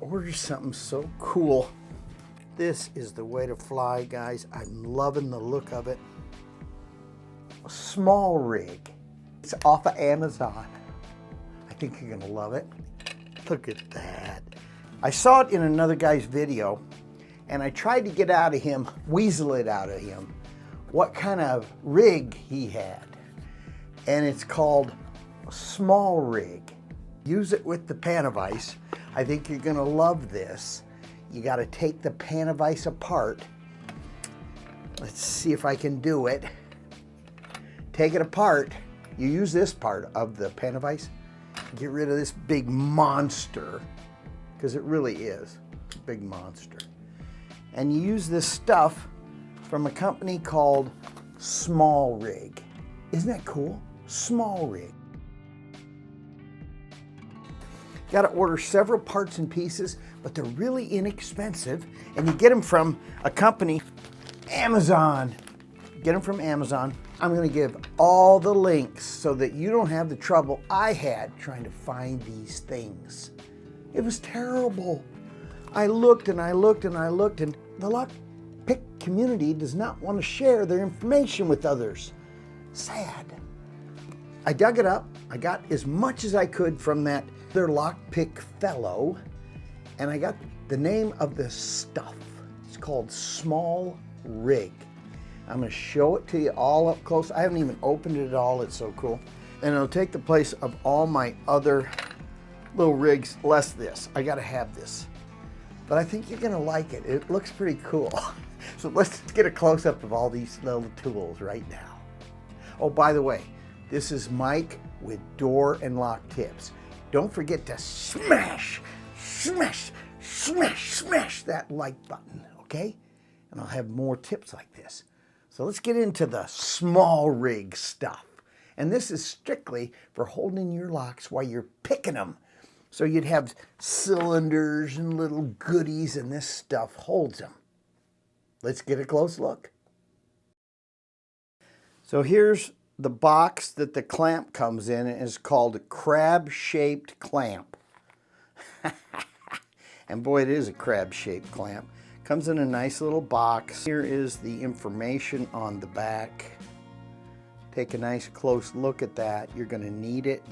ordered something so cool. This is the way to fly, guys. I'm loving the look of it. A SmallRig. It's off of Amazon. I think you're gonna love it. Look at that. I saw it in another guy's video, and I tried to get out of him, weasel it out of him, what kind of rig he had. And it's called SmallRig. Use it with the Panavise. I think you're gonna love this. You gotta take the Panavise apart. Let's see if I can do it. Take it apart. You use this part of the Panavise. Get rid of this big monster, because it really is a big monster. And you use this stuff from a company called SmallRig. Isn't that cool? SmallRig. Got to order several parts and pieces, but they're really inexpensive, and you get them from a company, Amazon. Get them from Amazon. I'm going to give all the links so that you don't have the trouble I had trying to find these things. It was terrible. I looked and I looked and I looked, and the lockpick community does not want to share their information with others. Sad. I dug it up. I got as much as I could from that their lockpick fellow, and I got the name of this stuff. It's called SmallRig. I'm going to show it to you all up close. I haven't even opened it at all. It's so cool. And it'll take the place of all my other little rigs, less this. I got to have this. But I think you're going to like it. It looks pretty cool. So let's get a close-up of all these little tools right now. Oh, by the way, this is Mike with door and lock tips. Don't forget to smash that like button, okay? And I'll have more tips like this. So let's get into the SmallRig stuff. And this is strictly for holding your locks while you're picking them. So you'd have cylinders and little goodies, and this stuff holds them. Let's get a close look. So here's the box that the clamp comes in. It's called a crab-shaped clamp. And boy, it is a crab-shaped clamp. Comes in a nice little box. Here is the information on the back. Take a nice close look at that. You're going to need it.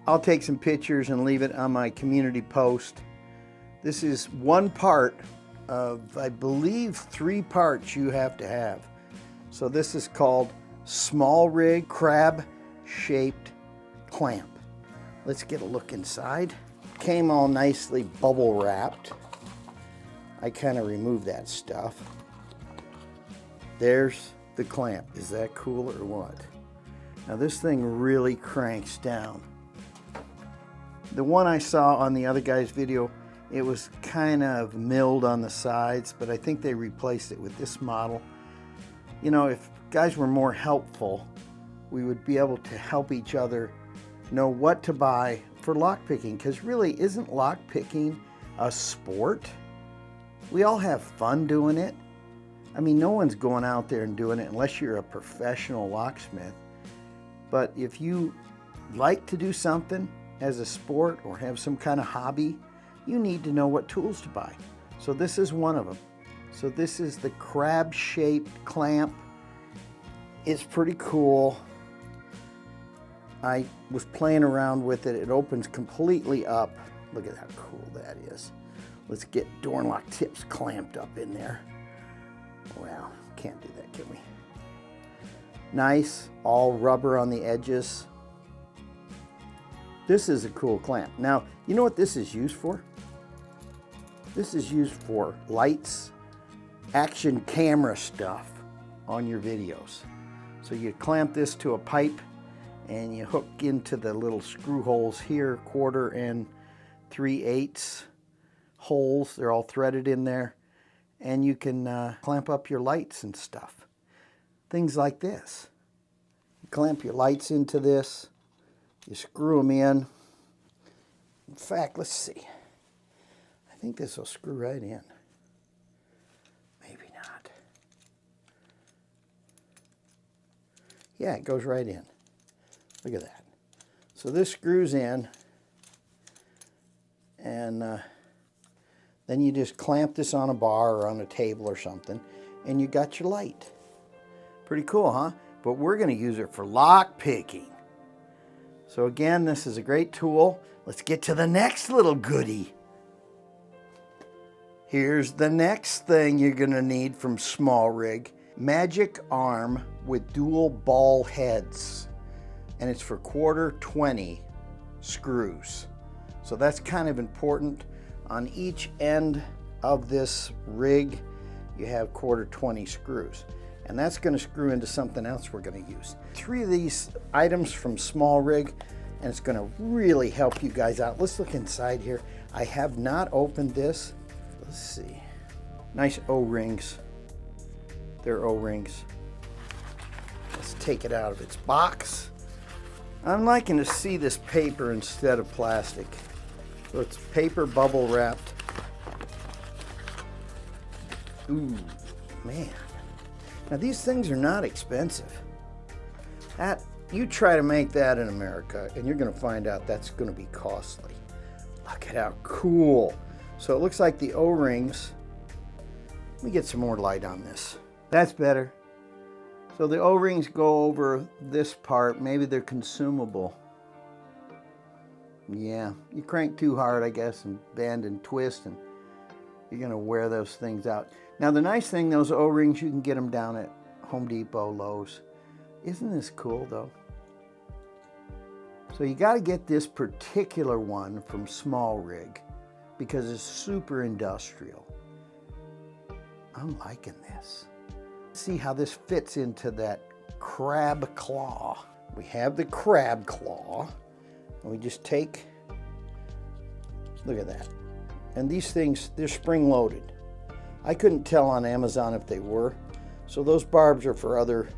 I'll take some pictures and leave it on my community post. This is one part of, I believe, 3 parts you have to have. So this is called SmallRig crab-shaped clamp. Let's get a look inside. Came all nicely bubble wrapped. I kind of removed that stuff. There's the clamp. Is that cool or what? Now this thing really cranks down. The one I saw on the other guy's video, it was kind of milled on the sides, but I think they replaced it with this model. You know, if guys were more helpful, we would be able to help each other know what to buy for lockpicking, because really, isn't lockpicking a sport? We all have fun doing it. I mean, no one's going out there and doing it unless you're a professional locksmith. But if you like to do something as a sport or have some kind of hobby, you need to know what tools to buy. So this is one of them. So this is the crab-shaped clamp. It's pretty cool. I was playing around with it. It opens completely up. Look at how cool that is. Let's get door and lock tips clamped up in there. Well, can't do that, can we? Nice, all rubber on the edges. This is a cool clamp. Now, you know what this is used for? This is used for lights, action camera stuff on your videos. So you clamp this to a pipe and you hook into the little screw holes here, 1/4 and 3/8 holes. They're all threaded in there. And you can clamp up your lights and stuff. Things like this. You clamp your lights into this. You screw them in. In fact, let's see. I think this will screw right in. Maybe not. Yeah, it goes right in. Look at that. So this screws in, and then you just clamp this on a bar or on a table or something, and you got your light. Pretty cool, huh? But we're going to use it for lock picking. So again, this is a great tool. Let's get to the next little goodie. Here's the next thing you're going to need from SmallRig. Magic arm with dual ball heads. And it's for 1/4-20 screws. So that's kind of important. On each end of this rig, you have 1/4-20 screws. And that's going to screw into something else we're going to use. 3 of these items from SmallRig, and it's going to really help you guys out. Let's look inside here. I have not opened this. Let's see. Nice O-rings. They're O-rings. Let's take it out of its box. I'm liking to see this paper instead of plastic. So it's paper bubble wrapped. Ooh, man. Now these things are not expensive. You try to make that in America and you're going to find out that's going to be costly. Look at how cool. So it looks like the O-rings. Let me get some more light on this. That's better. So the O-rings go over this part. Maybe they're consumable. Yeah, you crank too hard, I guess, and bend and twist, and you're going to wear those things out. Now the nice thing, those O-rings, you can get them down at Home Depot, Lowe's. Isn't this cool though? So you got to get this particular one from SmallRig because it's super industrial. I'm liking this. See how this fits into that crab claw. We have the crab claw, and we just take, look at that. And these things, they're spring loaded. I couldn't tell on Amazon if they were. So those barbs are for other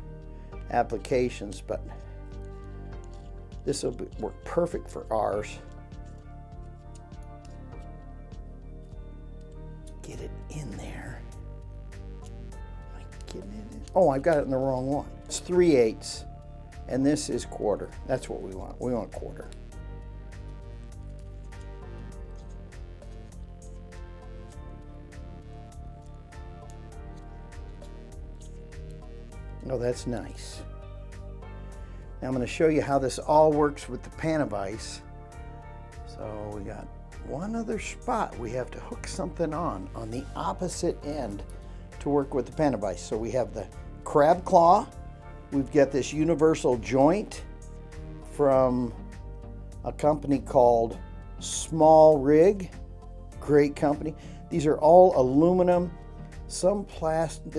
applications, but this will work perfect for ours. Get it in there. Am I getting it in? Oh, I've got it in the wrong one. It's 3/8, and this is 1/4. That's what we want. We want 1/4. Oh, that's nice. Now I'm going to show you how this all works with the Panavise. So we got one other spot we have to hook something on the opposite end to work with the Panavise. So we have the crab claw. We've got this universal joint from a company called SmallRig. Great company. These are all aluminum, some plastic.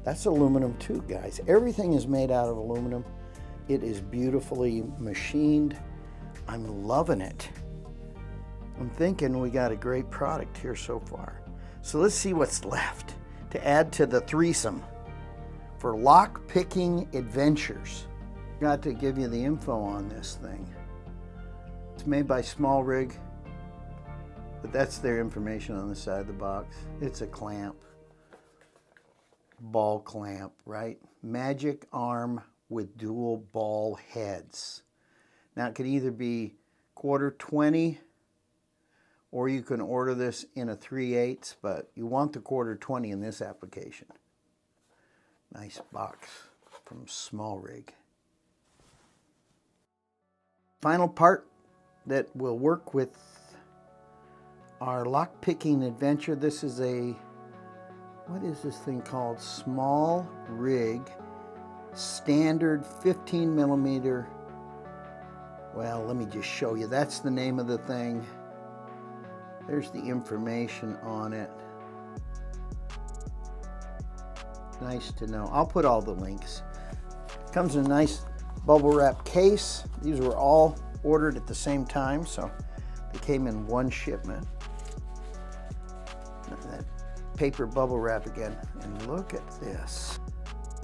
That's aluminum too, guys. Everything is made out of aluminum. It is beautifully machined. I'm loving it. I'm thinking we got a great product here so far. So let's see what's left to add to the threesome for lock picking adventures. Got to give you the info on this thing. It's made by SmallRig, but that's their information on the side of the box. It's a clamp. Ball clamp, right? Magic arm with dual ball heads. Now it could either be 1/4-20 or you can order this in a 3/8, but you want the 1/4-20 in this application. Nice box from SmallRig. Final part that will work with our lock picking adventure. This is what is this thing called? SmallRig standard 15mm. Well, let me just show you. That's the name of the thing. There's the information on it. Nice to know. I'll put all the links. Comes in a nice bubble wrap case. These were all ordered at the same time, so they came in one shipment. That paper bubble wrap again, and look at this.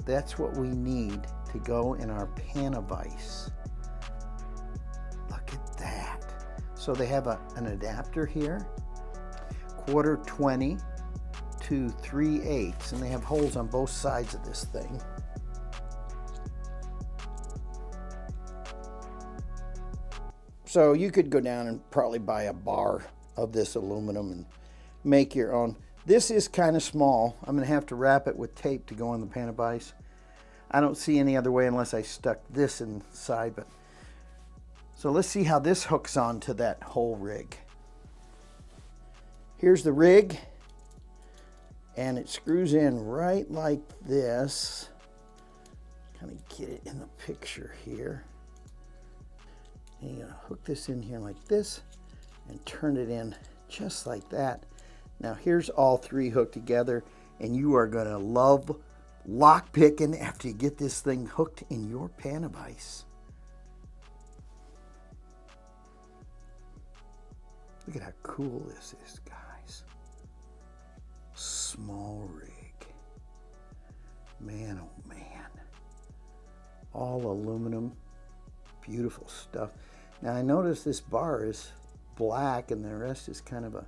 That's what we need to go in our Panavise. Look at that. So they have an adapter here, 1/4-20 to 3/8, and they have holes on both sides of this thing. So you could go down and probably buy a bar of this aluminum and make your own. This is kind of small. I'm going to have to wrap it with tape to go on the Panavise. I don't see any other way unless I stuck this inside. But so let's see how this hooks onto that whole rig. Here's the rig, and it screws in right like this. Kind of get it in the picture here. And you're gonna hook this in here like this and turn it in just like that. Now here's all three hooked together, and you are gonna love lock picking after you get this thing hooked in your Panavise. Look at how cool this is, guys. SmallRig. Man, oh man. All aluminum, beautiful stuff. Now I notice this bar is black and the rest is kind of a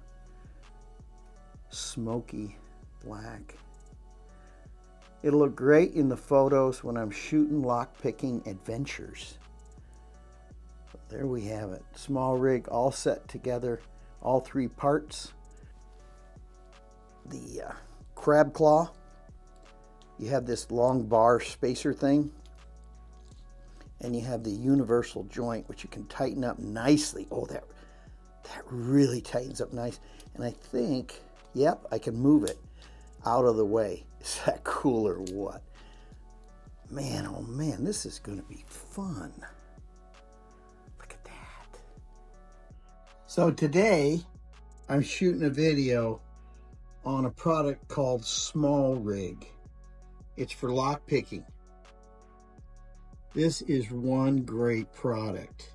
smoky black. It'll look great in the photos when I'm shooting lock-picking adventures. There we have it. SmallRig all set together, all three parts. The crab claw. You have this long bar spacer thing. And you have the universal joint, which you can tighten up nicely. Oh, that really tightens up nice. And I think, yep, I can move it out of the way. Is that cool or what? Man, oh man, this is going to be fun. Look at that. So today, I'm shooting a video on a product called SmallRig. It's for lock picking. This is one great product,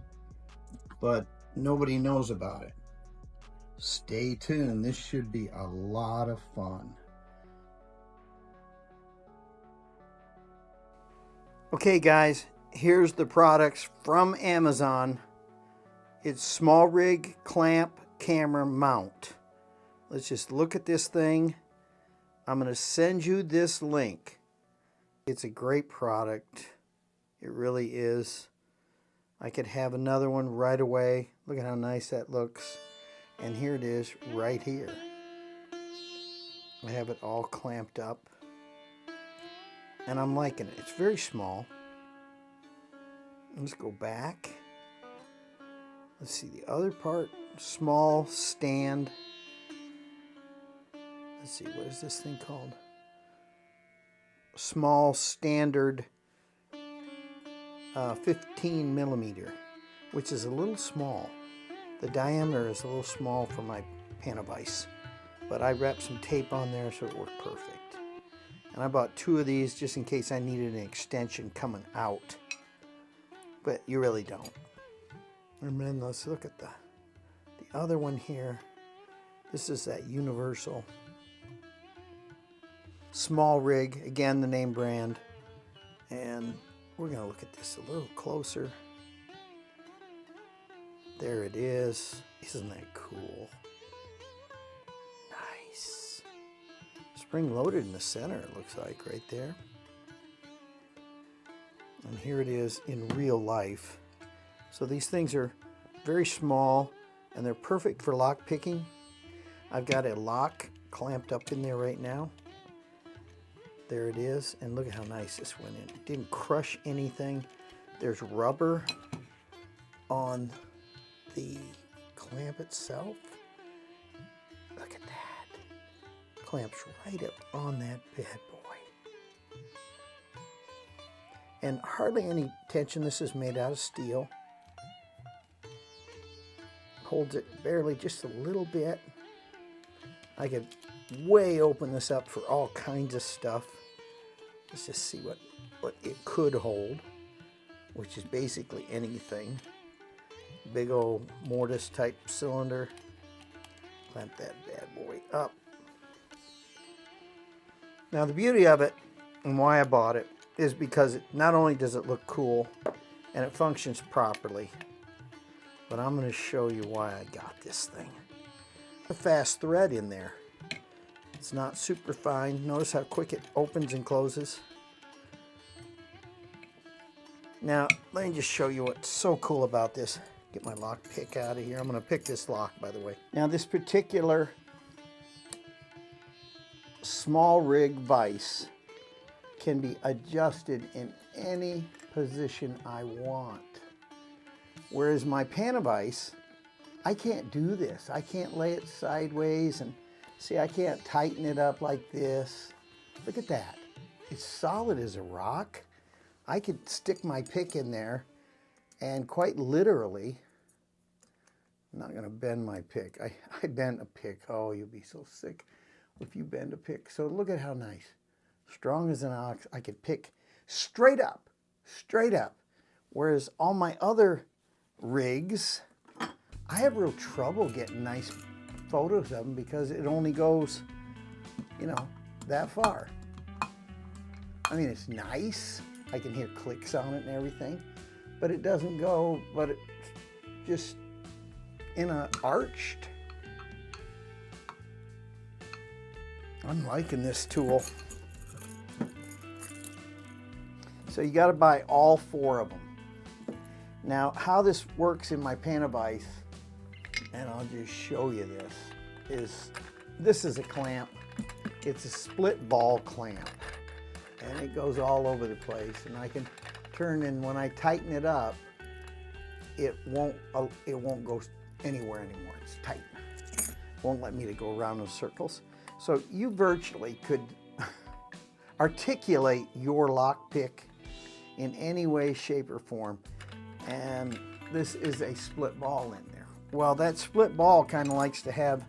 but nobody knows about it. Stay tuned. This should be a lot of fun. Okay guys, here's the products from Amazon. It's SmallRig clamp camera mount. Let's just look at this thing. I'm going to send you this link. It's a great product. It really is. I could have another one right away. Look at how nice that looks. And here it is right here. I have it all clamped up. And I'm liking it. It's very small. Let's go back. Let's see the other part. Small stand. Let's see, what is this thing called? Small standard 15 millimeter, which is a little small. The diameter is a little small for my Panavise, but I wrapped some tape on there so it worked perfect. And I bought two of these just in case I needed an extension coming out, but you really don't. And then let's look at the other one here. This is that universal SmallRig, again the name brand, and we're going to look at this a little closer. There it is. Isn't that cool? Nice. Spring loaded in the center, it looks like, right there. And here it is in real life. So these things are very small and they're perfect for lock picking. I've got a lock clamped up in there right now. There it is, and look at how nice this went in. It didn't crush anything. There's rubber on the clamp itself. Look at that. Clamps right up on that bad boy. And hardly any tension. This is made out of steel. Holds it barely just a little bit. I could way open this up for all kinds of stuff. Let's just see what it could hold, which is basically anything. Big old mortise type cylinder. Clamp that bad boy up. Now the beauty of it and why I bought it is because not only does it look cool and it functions properly, but I'm going to show you why I got this thing. A fast thread in there. It's not super fine. Notice how quick it opens and closes. Now, let me just show you what's so cool about this. Get my lock pick out of here. I'm going to pick this lock, by the way. Now, this particular SmallRig vise can be adjusted in any position I want. Whereas my Panavise, I can't do this. I can't lay it sideways and see, I can't tighten it up like this. Look at that. It's solid as a rock. I could stick my pick in there and quite literally, I'm not gonna bend my pick. I bent a pick. Oh, you'll be so sick if you bend a pick. So look at how nice. Strong as an ox. I could pick straight up, straight up. Whereas all my other rigs, I have real trouble getting nice photos of them because it only goes, you know, that far. I mean, it's nice. I can hear clicks on it and everything, but it doesn't go, but it's just in a arched. I'm liking this tool. So you got to buy all 4 of them. Now, how this works in my Panavise, and I'll just show you this is a clamp. It's a split ball clamp, and it goes all over the place. And I can turn, and when I tighten it up, it won't go anywhere anymore. It's tight. Won't let me to go around in circles. So you virtually could articulate your lockpick in any way, shape, or form. And this is a split ball in there. Well, that split ball kind of likes to have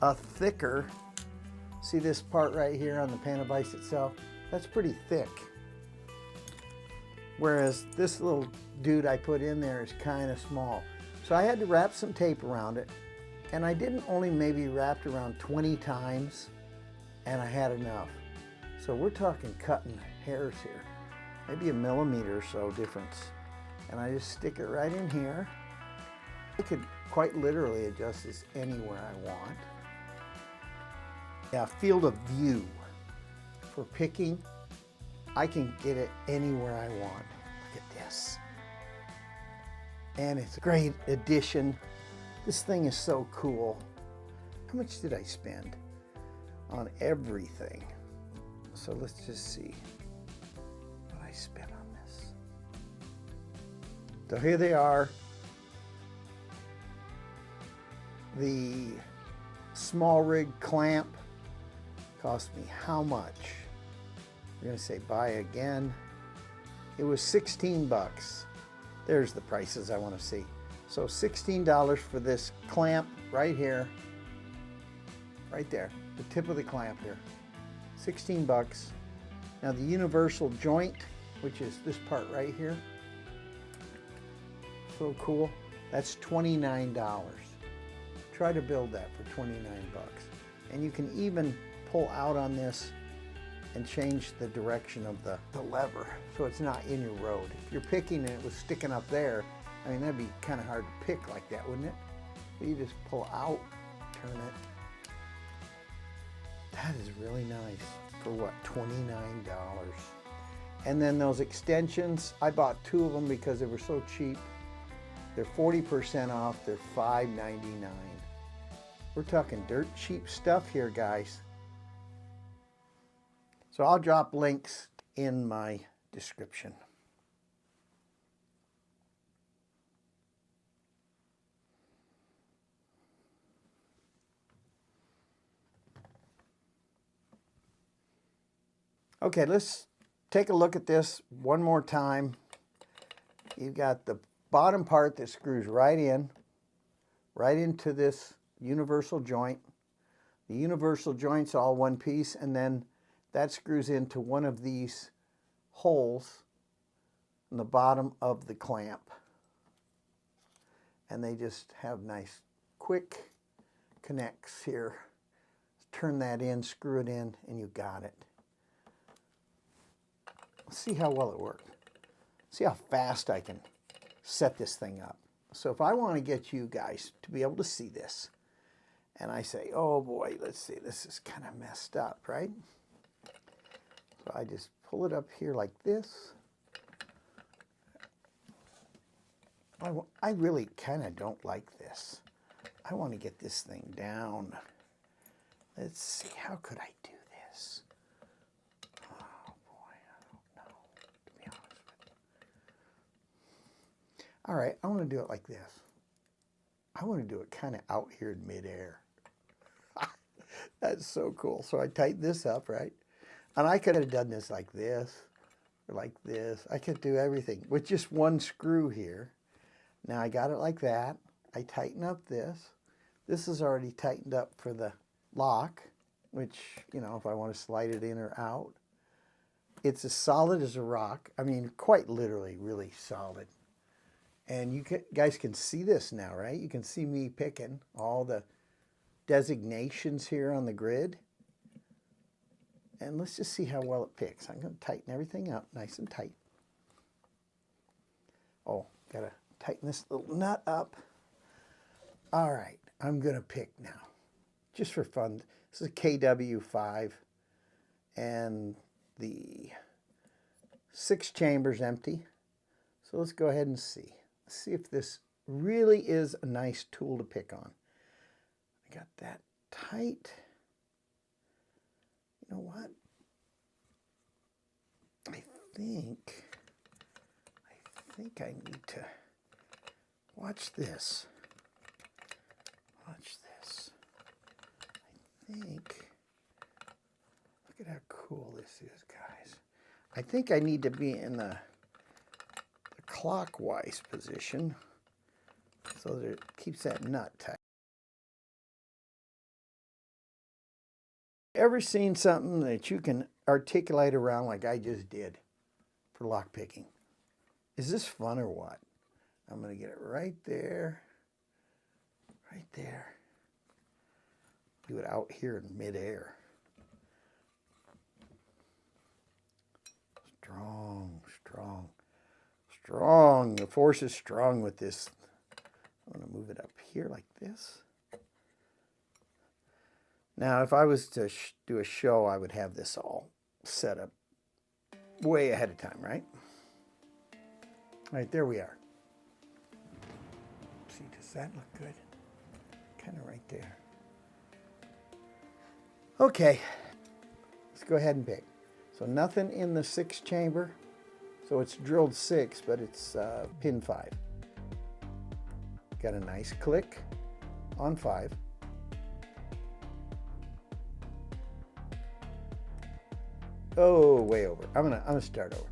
a thicker, see this part right here on the Panavise itself? That's pretty thick. Whereas this little dude I put in there is kind of small. So I had to wrap some tape around it, and I didn't only maybe wrapped around 20 times, and I had enough. So we're talking cutting hairs here, maybe a millimeter or so difference. And I just stick it right in here. I could quite literally adjust this anywhere I want. Yeah, field of view for picking, I can get it anywhere I want. Look at this. And it's a great addition. This thing is so cool. How much did I spend on everything? So let's just see what I spent on this. So here they are. The SmallRig clamp cost me how much? We're gonna say buy again. It was 16 bucks. There's the prices I want to see. So $16 for this clamp right here, right there, the tip of the clamp here. 16 bucks. Now the universal joint, which is this part right here, so cool, that's $29. Try to build that for 29 bucks. And you can even pull out on this and change the direction of the lever so it's not in your road. If you're picking and it was sticking up there, I mean, that'd be kind of hard to pick like that, wouldn't it? So you just pull out, turn it. That is really nice for what, $29. And then those extensions, I bought 2 of them because they were so cheap. They're 40% off, they're $5.99. We're talking dirt cheap stuff here, guys. So I'll drop links in my description. Okay, let's take a look at this one more time. You've got the bottom part that screws right into this universal joint. The universal joint's all one piece, and then that screws into one of these holes in the bottom of the clamp. And they just have nice quick connects here. Turn that in, screw it in, and you got it. Let's see how well it worked. See how fast I can set this thing up. So if I want to get you guys to be able to see this, and I say, oh boy, let's see, this is kind of messed up, right? So I just pull it up here like this. I really kind of don't like this. I want to get this thing down. Let's see, how could I do this? Oh boy, I don't know, to be honest with you. All right, I want to do it like this. I want to do it kind of out here in midair. That's so cool. So I tighten this up, right? And I could have done this like this, or like this. I could do everything with just one screw here. Now I got it like that. I tighten up this. This is already tightened up for the lock, which, you know, if I want to slide it in or out. It's as solid as a rock. I mean, quite literally, really solid. And you guys can see this now, right? You can see me picking all the designations here on the grid. And let's just see how well it picks. I'm going to tighten everything up nice and tight. Oh, got to tighten this little nut up. All right, I'm going to pick now, just for fun. This is a KW5, and the 6 chambers empty. So let's go ahead and see. Let's see if this really is a nice tool to pick on. I got that tight. You know what? I think I need to watch this. Watch this. I think, look at how cool this is, guys. I think I need to be in the clockwise position so that it keeps that nut tight. Ever seen something that you can articulate around like I just did for lock picking? Is this fun or what? I'm going to get it right there. Right there. Do it out here in midair. Strong, strong, strong. The force is strong with this. I'm going to move it up here like this. Now, if I was to do a show, I would have this all set up way ahead of time, right? All right, there we are. See, does that look good? Kind of right there. Okay, let's go ahead and pick. So nothing in the 6 chamber. So it's drilled 6, but it's pin 5. Got a nice click on 5. Oh, way over. I'm gonna start over.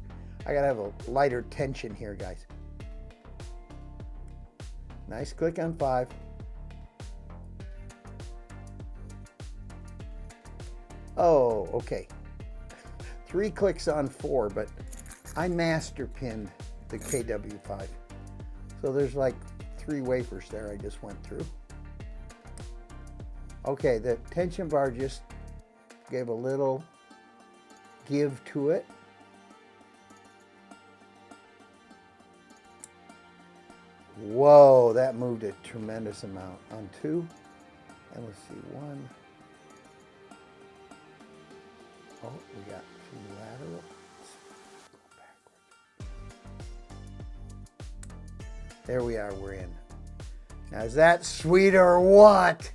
I gotta have a lighter tension here, guys. Nice click on 5. Oh, okay. 3 clicks on 4, but I master pinned the KW5. So there's like 3 wafers there I just went through. Okay, the tension bar just gave a little give to it. Whoa, that moved a tremendous amount on 2. And let's see, 1. Oh, we got 2 lateral. Go backward. There we are, we're in. Now, is that sweet or what?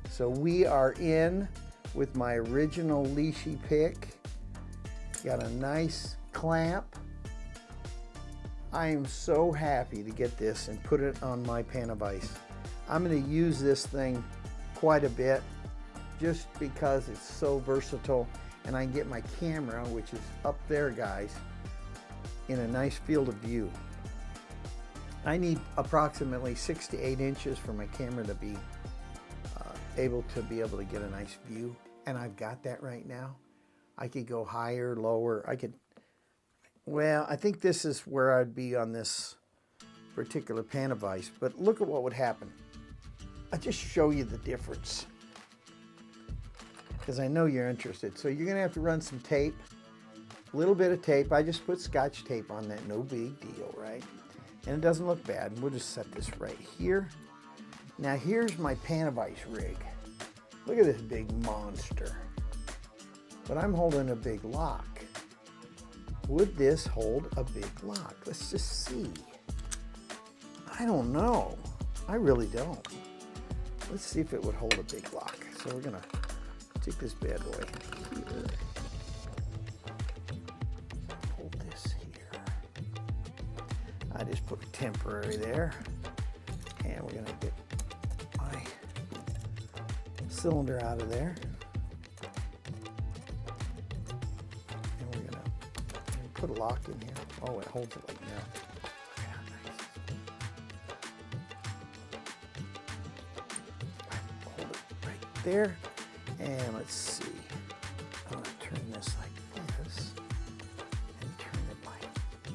So we are in with my original leashy pick. Got a nice clamp. I am so happy to get this and put it on my Panavise. I'm going to use this thing quite a bit just because it's so versatile, and I can get my camera, which is up there, guys, in a nice field of view. I need approximately 6 to 8 inches for my camera to be able to get a nice view, and I've got that right now. I could go higher, lower. Well, I think this is where I'd be on this particular Panavise, but look at what would happen. I'll just show you the difference because I know you're interested. So you're going to have to run some tape, a little bit of tape. I just put Scotch tape on that, no big deal, right? And it doesn't look bad. We'll just set this right here. Now here's my Panavise rig. Look at this big monster. But I'm holding a big lock. Would this hold a big lock? Let's just see. I don't know. I really don't. Let's see if it would hold a big lock. So we're gonna take this bad boy here. Hold this here. I just put a temporary there. And we're gonna get my cylinder out of there. And we're gonna put a lock in here. Oh, it holds it like now. Hold it right there. And let's see. I'm gonna turn this like this. And turn it like that.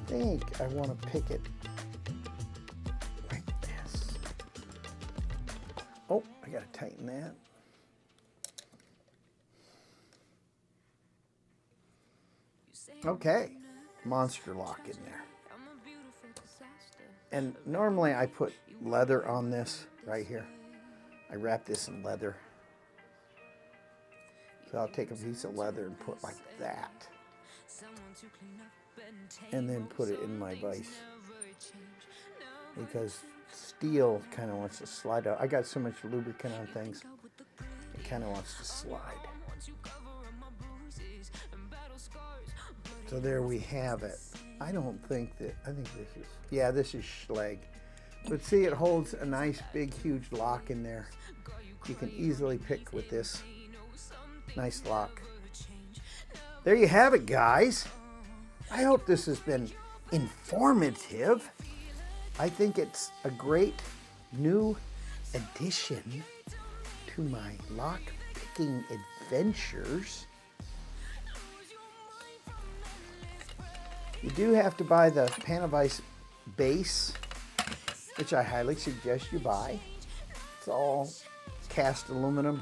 I think I want to pick it like this. Oh, I gotta tighten that. Okay, monster lock in there. And normally I put leather on this right here. I wrap this in leather. So I'll take a piece of leather and put like that. And then put it in my vise. Because steel kind of wants to slide out. I got so much lubricant on things, it kind of wants to slide. So there we have it. I don't think that, I think this is, yeah, this is Schleg. But see, it holds a nice, big, huge lock in there. You can easily pick with this nice lock. There you have it, guys. I hope this has been informative. I think it's a great new addition to my lock picking adventures. You do have to buy the Panavise base, which I highly suggest you buy. It's all cast aluminum.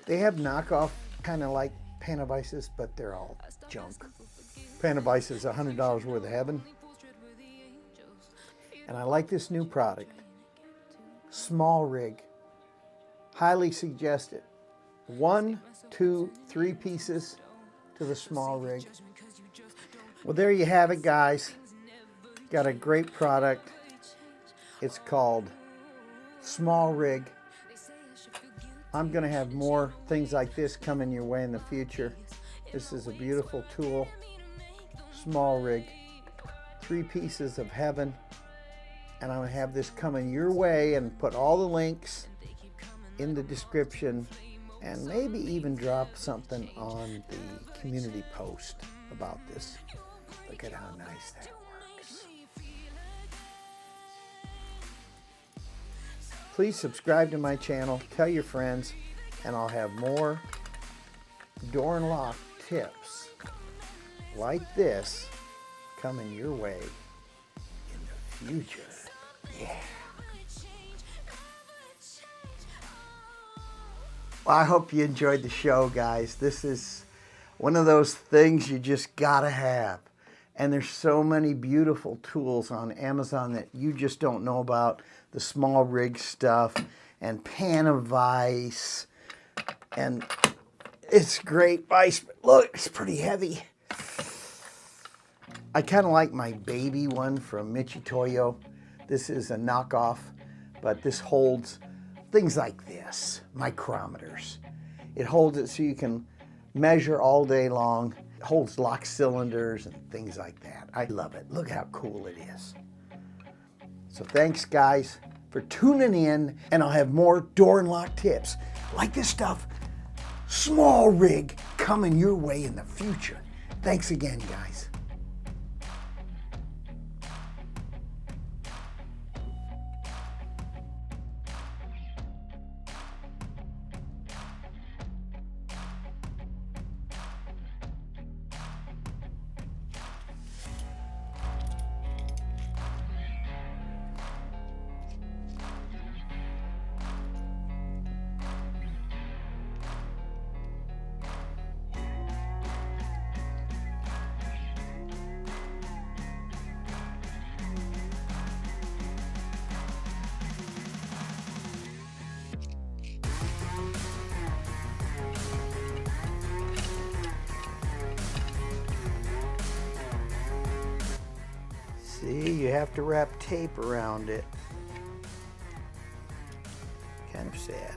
They have knockoff kind of like Panavises, but they're all junk. Panavise is $100 worth of heaven. And I like this new product. SmallRig. Highly suggest it. 1, 2, 3 pieces to the SmallRig. Well, there you have it, guys. Got a great product. It's called SmallRig. I'm going to have more things like this coming your way in the future. This is a beautiful tool. SmallRig. 3 pieces of heaven. And I'm going to have this coming your way and put all the links in the description and maybe even drop something on the community post about this. Look at how nice that works. Please subscribe to my channel, tell your friends, and I'll have more door and lock tips like this coming your way in the future. Yeah. Well, I hope you enjoyed the show, guys. This is one of those things you just gotta have. And there's so many beautiful tools on Amazon that you just don't know about. The SmallRig stuff and Panavise. And it's great vise. Look, it's pretty heavy. I kind of like my baby one from Michitoyo. This is a knockoff, but this holds things like this, micrometers. It holds it so you can measure all day long. It holds lock cylinders and things like that. I love it. Look how cool it is. So thanks, guys, for tuning in, and I'll have more door and lock tips like this stuff. SmallRig coming your way in the future. Thanks again, guys. See, you have to wrap tape around it. Kind of sad.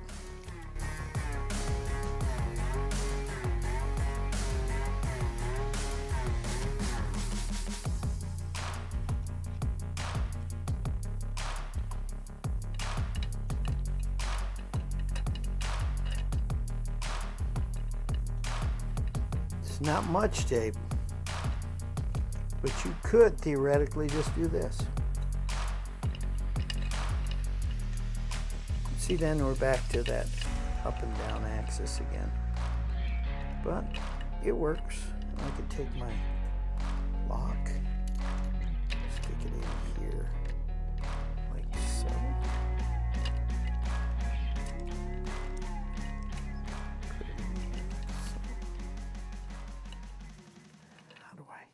It's not much tape, but you could theoretically just do this. See, then we're back to that up and down axis again. But it works. I could take my lock, stick it in here, like so. Put it in here, so. How do I?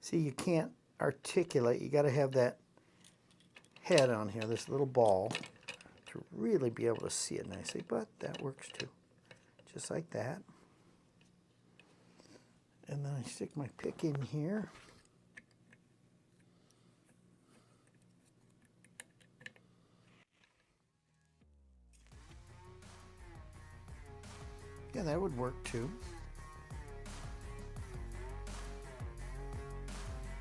See, you can't articulate. You got to have that head on here, this little ball, to really be able to see it nicely, but that works too. Just like that. And then I stick my pick in here. Yeah, that would work too.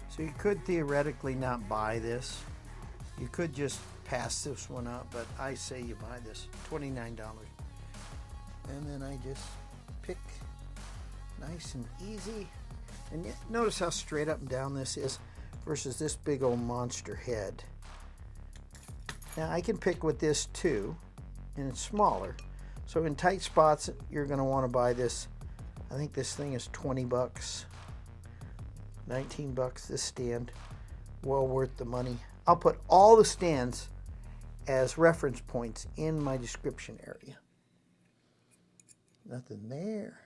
So you could theoretically not buy this. You could just pass this one up, but I say you buy this, $29. And then I just pick nice and easy. And notice how straight up and down this is versus this big old monster head. Now I can pick with this too, and it's smaller. So in tight spots, you're going to want to buy this. I think this thing is 20 bucks, 19 bucks, this stand. Well worth the money. I'll put all the stands as reference points in my description area. Nothing there.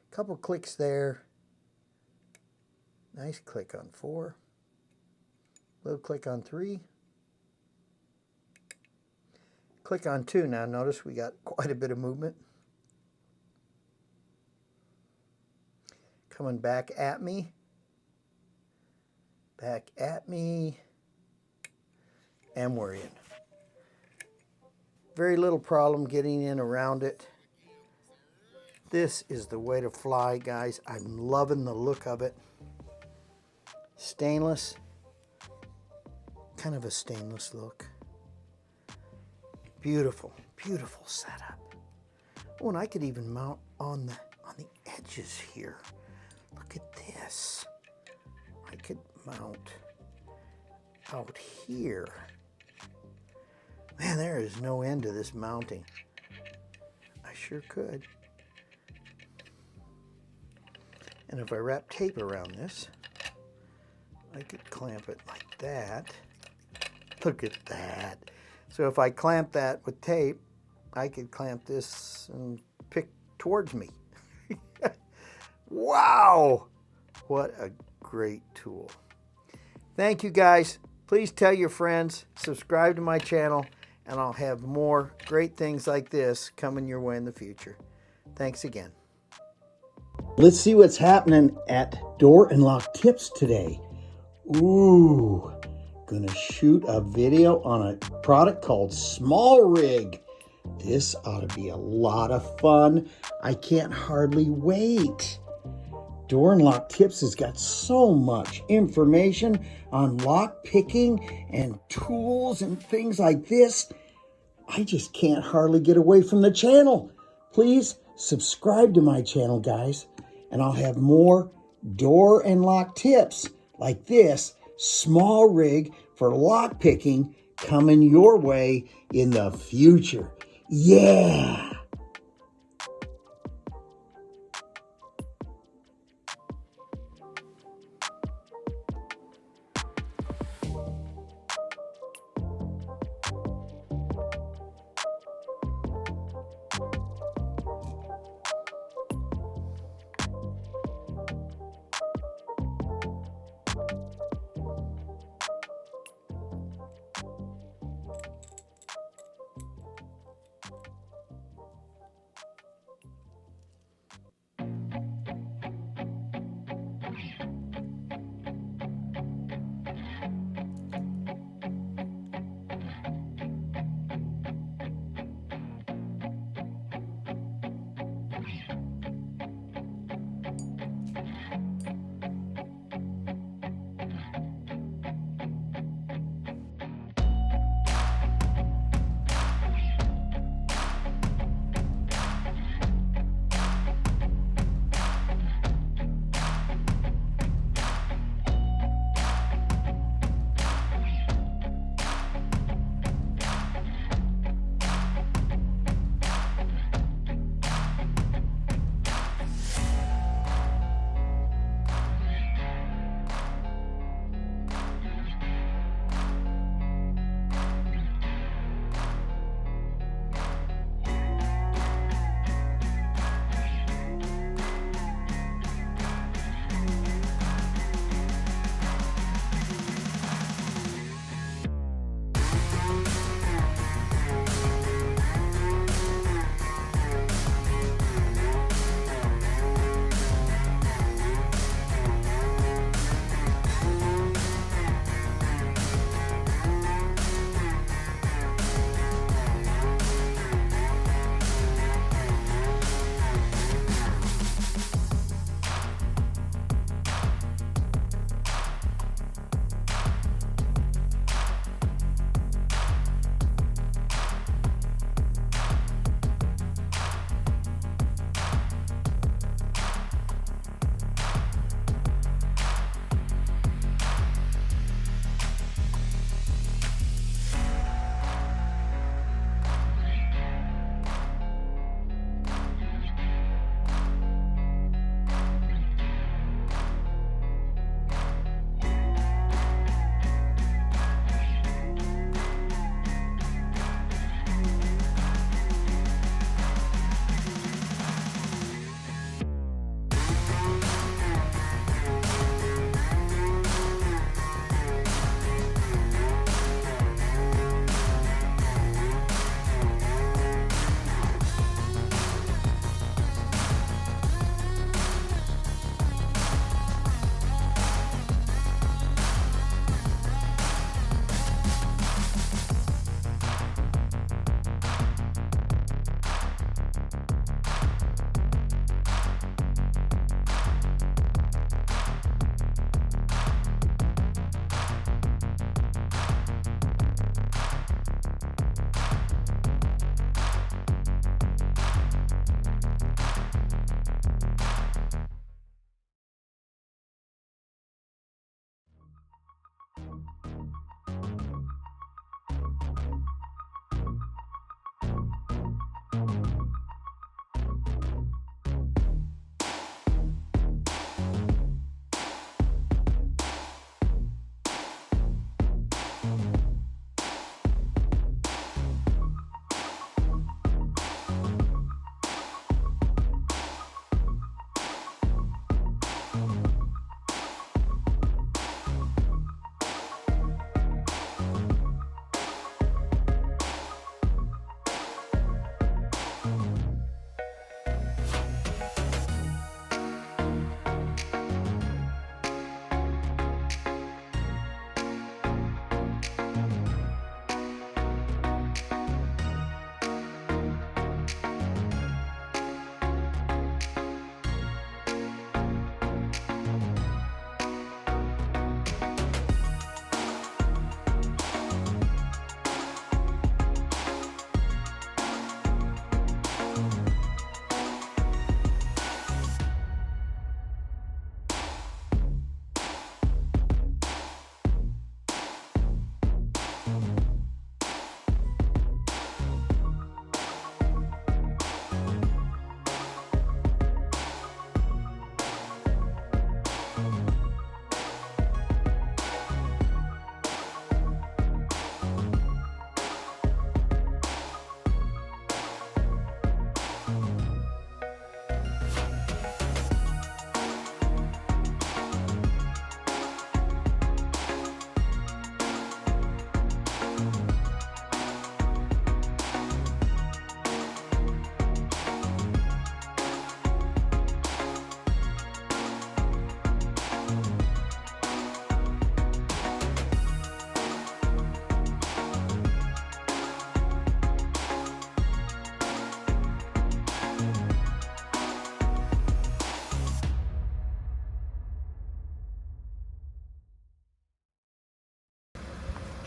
Couple clicks there. Nice click on 4. Little click on 3. Click on 2. Now notice we got quite a bit of movement. Coming back at me. Back at me. And we're in. Very little problem getting in around it. This is the way to fly, guys. I'm loving the look of it. Stainless. Kind of a stainless look. Beautiful, beautiful setup. Oh, and I could even mount on the edges here. Look at this. I could mount out here. Man, there is no end to this mounting. I sure could. And if I wrap tape around this, I could clamp it like that. Look at that. So if I clamp that with tape, I could clamp this and pick towards me. Wow! What a great tool. Thank you, guys. Please tell your friends, subscribe to my channel, and I'll have more great things like this coming your way in the future. Thanks again. Let's see what's happening at Door and Lock Tips today. Ooh, gonna shoot a video on a product called SmallRig. This ought to be a lot of fun. I can't hardly wait. Door and Lock Tips has got so much information on lock picking and tools and things like this. I just can't hardly get away from the channel. Please subscribe to my channel, guys, and I'll have more door and lock tips like this SmallRig for lock picking coming your way in the future. Yeah!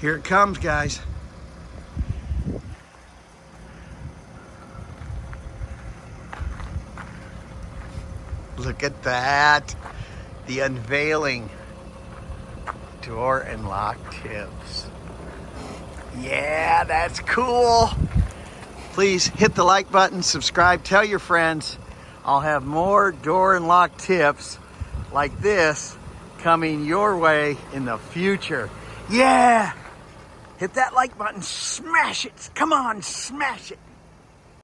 Here it comes, guys. Look at that. The unveiling door and lock tips. Yeah, that's cool. Please hit the like button, subscribe, tell your friends. I'll have more door and lock tips like this coming your way in the future. Yeah! Hit that like button, smash it. Come on, smash it.